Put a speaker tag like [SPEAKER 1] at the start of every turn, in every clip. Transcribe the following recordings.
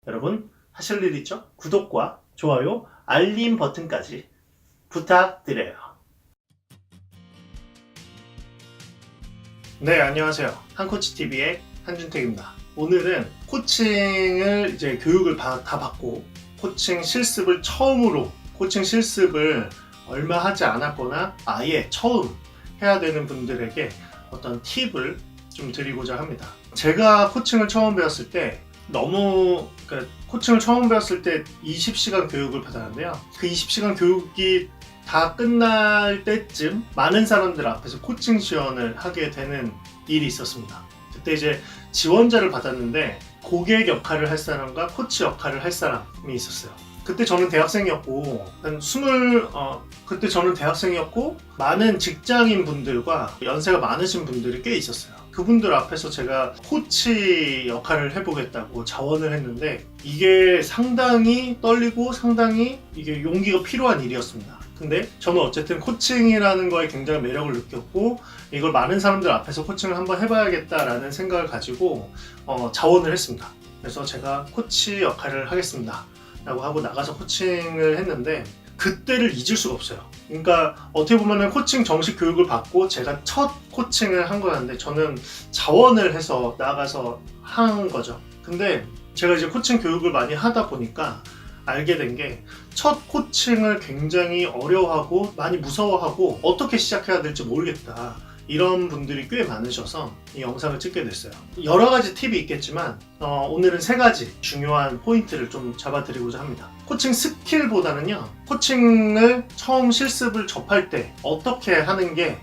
[SPEAKER 1] 여러분 하실 일 있죠? 구독과 좋아요, 알림 버튼까지 부탁드려요. 네, 안녕하세요. 한코치TV의 한준택입니다. 오늘은 코칭을 이제 교육을 다 받고 코칭 실습을 처음으로 코칭 실습을 얼마 하지 않았거나 아예 처음 해야 되는 분들에게 어떤 팁을 좀 드리고자 합니다. 제가 코칭을 처음 배웠을 때 코칭을 처음 배웠을 때 20시간 교육을 받았는데요. 그 20시간 교육이 다 끝날 때쯤 많은 사람들 앞에서 코칭 지원을 하게 되는 일이 있었습니다. 그때 이제 지원자를 받았는데 고객 역할을 할 사람과 코치 역할을 할 사람이 있었어요. 그때 저는 대학생이었고 많은 직장인 분들과 연세가 많으신 분들이 꽤 있었어요. 그분들 앞에서 제가 코치 역할을 해보겠다고 자원을 했는데 이게 상당히 떨리고 상당히 이게 용기가 필요한 일이었습니다. 근데 저는 어쨌든 코칭이라는 거에 굉장히 매력을 느꼈고 이걸 많은 사람들 앞에서 코칭을 한번 해봐야겠다라는 생각을 가지고 자원을 했습니다. 그래서 제가 코치 역할을 하겠습니다 라고 하고 나가서 코칭을 했는데 그때를 잊을 수가 없어요. 그러니까 어떻게 보면 코칭 정식 교육을 받고 제가 첫 코칭을 한 거였는데 저는 자원을 해서 나가서 한 거죠. 근데 제가 이제 코칭 교육을 많이 하다 보니까 알게 된 게 첫 코칭을 굉장히 어려워하고 많이 무서워하고 어떻게 시작해야 될지 모르겠다. 이런 분들이 꽤 많으셔서 이 영상을 찍게 됐어요. 여러 가지 팁이 있겠지만 오늘은 3가지 중요한 포인트를 좀 잡아드리고자 합니다. 코칭 스킬보다는요, 코칭을 처음 실습을 접할 때 어떻게 하는 게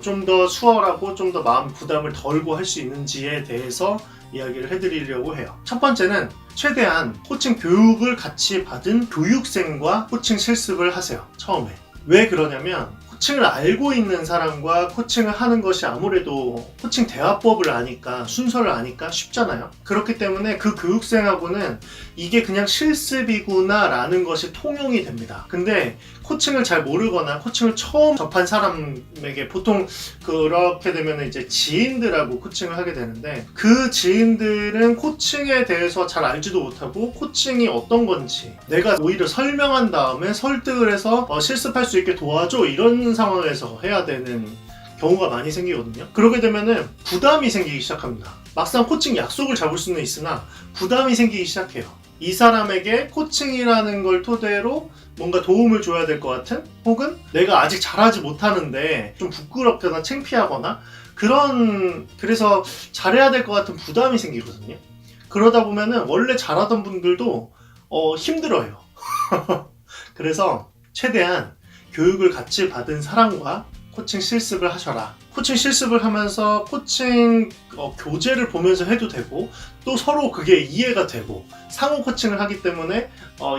[SPEAKER 1] 좀 더 수월하고 좀 더 마음 부담을 덜고 할 수 있는지에 대해서 이야기를 해드리려고 해요. 첫 번째는 최대한 코칭 교육을 같이 받은 교육생과 코칭 실습을 하세요. 처음에. 왜 그러냐면 코칭을 알고 있는 사람과 코칭을 하는 것이 아무래도 코칭 대화법을 아니까 순서를 아니까 쉽잖아요. 그렇기 때문에 그 교육생하고는 이게 그냥 실습이구나 라는 것이 통용이 됩니다. 근데 코칭을 잘 모르거나 코칭을 처음 접한 사람에게 보통 그렇게 되면 이제 지인들하고 코칭을 하게 되는데 그 지인들은 코칭에 대해서 잘 알지도 못하고 코칭이 어떤 건지 내가 오히려 설명한 다음에 설득을 해서 실습할 수 있게 도와줘 이런 상황에서 해야 되는 경우가 많이 생기거든요. 그렇게 되면은 부담이 생기기 시작합니다. 막상 코칭 약속을 잡을 수는 있으나 부담이 생기기 시작해요. 이 사람에게 코칭이라는 걸 토대로 뭔가 도움을 줘야 될 것 같은 혹은 내가 아직 잘하지 못하는데 좀 부끄럽거나 창피하거나 그래서 잘해야 될 것 같은 부담이 생기거든요. 그러다 보면은 원래 잘하던 분들도 힘들어요. 그래서 최대한 교육을 같이 받은 사람과 코칭 실습을 하셔라. 코칭 실습을 하면서 코칭 교재를 보면서 해도 되고 또 서로 그게 이해가 되고 상호 코칭을 하기 때문에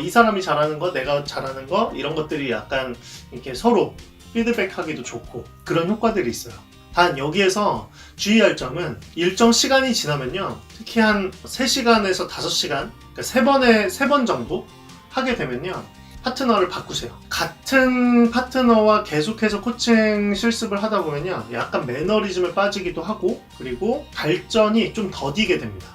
[SPEAKER 1] 이 사람이 잘하는 거 내가 잘하는 거 이런 것들이 약간 이렇게 서로 피드백하기도 좋고 그런 효과들이 있어요. 단 여기에서 주의할 점은 일정 시간이 지나면요, 특히 한 3시간에서 5시간 그러니까 3번 정도 하게 되면요 파트너를 바꾸세요. 같은 파트너와 계속해서 코칭 실습을 하다 보면요 약간 매너리즘에 빠지기도 하고 그리고 발전이 좀 더디게 됩니다.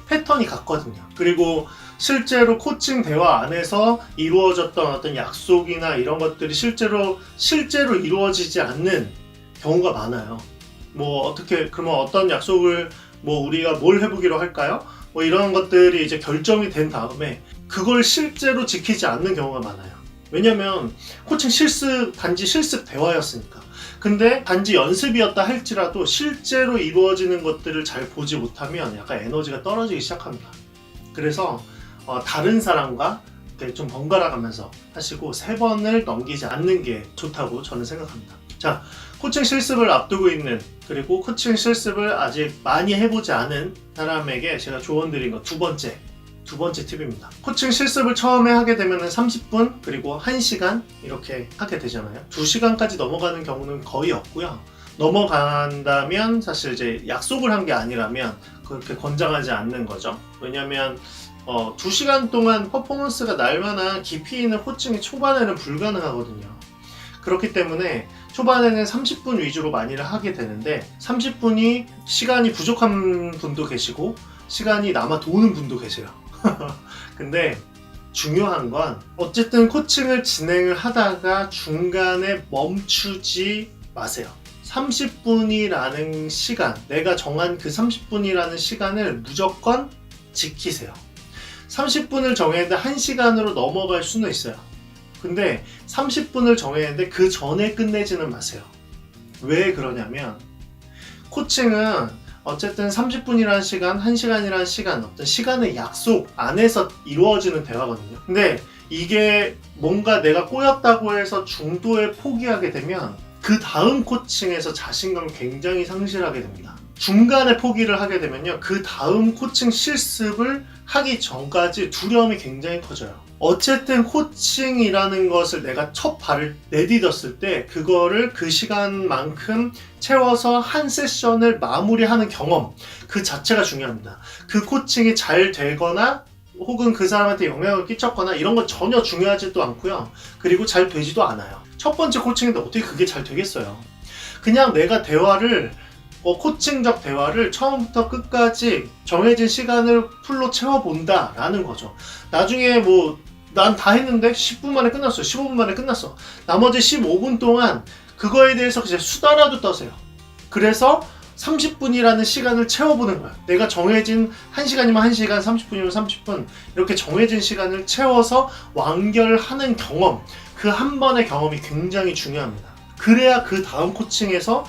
[SPEAKER 1] 패턴이 같거든요. 그리고 실제로 코칭 대화 안에서 이루어졌던 어떤 약속이나 이런 것들이 실제로 이루어지지 않는 경우가 많아요. 그러면 어떤 약속을 우리가 뭘 해보기로 할까요? 이런 것들이 이제 결정이 된 다음에 그걸 실제로 지키지 않는 경우가 많아요. 왜냐면 코칭 단지 실습 대화였으니까. 근데 단지 연습이었다 할지라도 실제로 이루어지는 것들을 잘 보지 못하면 약간 에너지가 떨어지기 시작합니다. 그래서 다른 사람과 좀 번갈아 가면서 하시고 3번을 넘기지 않는 게 좋다고 저는 생각합니다. 자, 코칭 실습을 앞두고 있는 그리고 코칭 실습을 아직 많이 해보지 않은 사람에게 제가 조언드린 거 두 번째 팁입니다. 코칭 실습을 처음에 하게 되면 30분 그리고 1시간 이렇게 하게 되잖아요. 2시간까지 넘어가는 경우는 거의 없고요. 넘어간다면 사실 이제 약속을 한 게 아니라면 그렇게 권장하지 않는 거죠. 왜냐면 2시간 동안 퍼포먼스가 날 만한 깊이 있는 코칭이 초반에는 불가능하거든요. 그렇기 때문에 초반에는 30분 위주로 많이를 하게 되는데 30분이 시간이 부족한 분도 계시고 시간이 남아 도는 분도 계세요. 근데 중요한 건 어쨌든 코칭을 진행을 하다가 중간에 멈추지 마세요. 30분이라는 시간, 내가 정한 그 30분이라는 시간을 무조건 지키세요. 30분을 정했는데 1시간으로 넘어갈 수는 있어요. 근데 30분을 정했는데 그 전에 끝내지는 마세요. 왜 그러냐면 코칭은 어쨌든 30분이라는 시간, 1시간이라는 시간, 어떤 시간의 약속 안에서 이루어지는 대화거든요. 근데 이게 뭔가 내가 꼬였다고 해서 중도에 포기하게 되면 그 다음 코칭에서 자신감을 굉장히 상실하게 됩니다. 중간에 포기를 하게 되면요, 그 다음 코칭 실습을 하기 전까지 두려움이 굉장히 커져요. 어쨌든 코칭이라는 것을 내가 첫 발을 내디뎠을 때 그거를 그 시간만큼 채워서 한 세션을 마무리하는 경험, 그 자체가 중요합니다. 그 코칭이 잘 되거나 혹은 그 사람한테 영향을 끼쳤거나 이런 건 전혀 중요하지도 않고요. 그리고 잘 되지도 않아요. 첫 번째 코칭인데 어떻게 그게 잘 되겠어요. 그냥 내가 대화를 코칭적 대화를 처음부터 끝까지 정해진 시간을 풀로 채워본다 라는 거죠. 나중에 난 다 했는데 10분 만에 끝났어, 15분 만에 끝났어. 나머지 15분 동안 그거에 대해서 그냥 수다라도 떠세요. 그래서 30분이라는 시간을 채워보는 거야. 내가 정해진 1시간이면 1시간, 30분이면 30분 이렇게 정해진 시간을 채워서 완결하는 경험, 그 한 번의 경험이 굉장히 중요합니다. 그래야 그 다음 코칭에서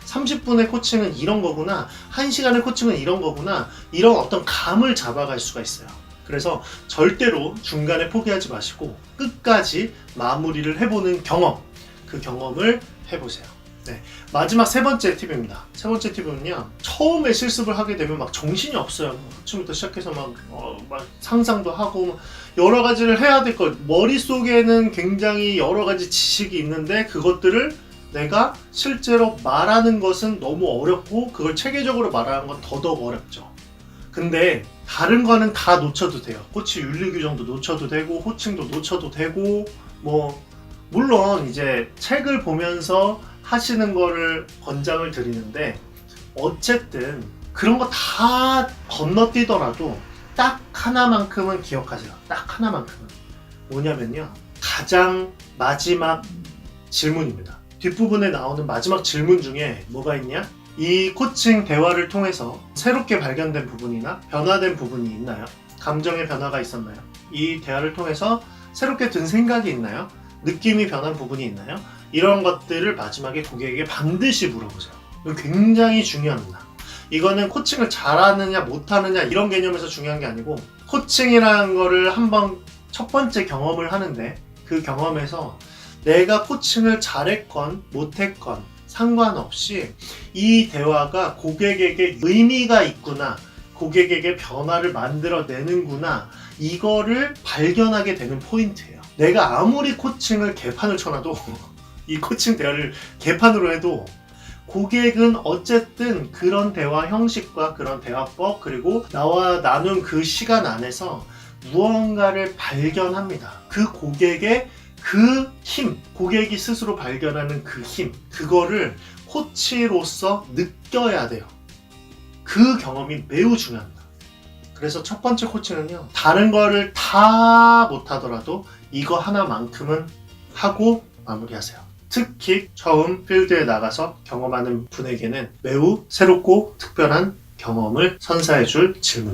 [SPEAKER 1] 30분의 코칭은 이런 거구나, 1시간의 코칭은 이런 거구나, 이런 어떤 감을 잡아갈 수가 있어요. 그래서 절대로 중간에 포기하지 마시고 끝까지 마무리를 해보는 경험, 그 경험을 해보세요. 네, 마지막 세 번째 팁입니다. 세 번째 팁은요, 처음에 실습을 하게 되면 막 정신이 없어요. 아침부터 시작해서 막 상상도 하고 여러 가지를 해야 될 것, 머릿속에는 굉장히 여러 가지 지식이 있는데 그것들을 내가 실제로 말하는 것은 너무 어렵고 그걸 체계적으로 말하는 건 더더욱 어렵죠. 근데 다른 거는 다 놓쳐도 돼요. 코치 윤리 규정도 놓쳐도 되고 호칭도 놓쳐도 되고 물론 이제 책을 보면서 하시는 거를 권장을 드리는데 어쨌든 그런 거 다 건너뛰더라도 딱 하나만큼은 기억하세요. 딱 하나만큼은 뭐냐면요, 가장 마지막 질문입니다. 뒷부분에 나오는 마지막 질문 중에 뭐가 있냐? 이 코칭 대화를 통해서 새롭게 발견된 부분이나 변화된 부분이 있나요? 감정의 변화가 있었나요? 이 대화를 통해서 새롭게 든 생각이 있나요? 느낌이 변한 부분이 있나요? 이런 것들을 마지막에 고객에게 반드시 물어보세요. 이거 굉장히 중요합니다. 이거는 코칭을 잘하느냐 못하느냐 이런 개념에서 중요한 게 아니고 코칭이라는 거를 한번 첫 번째 경험을 하는데 그 경험에서 내가 코칭을 잘했건 못했건 상관없이 이 대화가 고객에게 의미가 있구나, 고객에게 변화를 만들어내는구나, 이거를 발견하게 되는 포인트예요. 내가 아무리 코칭을 개판을 쳐놔도 이 코칭 대화를 개판으로 해도 고객은 어쨌든 그런 대화 형식과 그런 대화법 그리고 나와 나눈 그 시간 안에서 무언가를 발견합니다. 그 고객의 그 힘, 고객이 스스로 발견하는 그 힘, 그거를 코치로서 느껴야 돼요. 그 경험이 매우 중요합니다. 그래서 첫 번째 코칭은요, 다른 거를 다 못하더라도 이거 하나만큼은 하고 마무리하세요. 특히 처음 필드에 나가서 경험하는 분에게는 매우 새롭고 특별한 경험을 선사해 줄 질문입니다.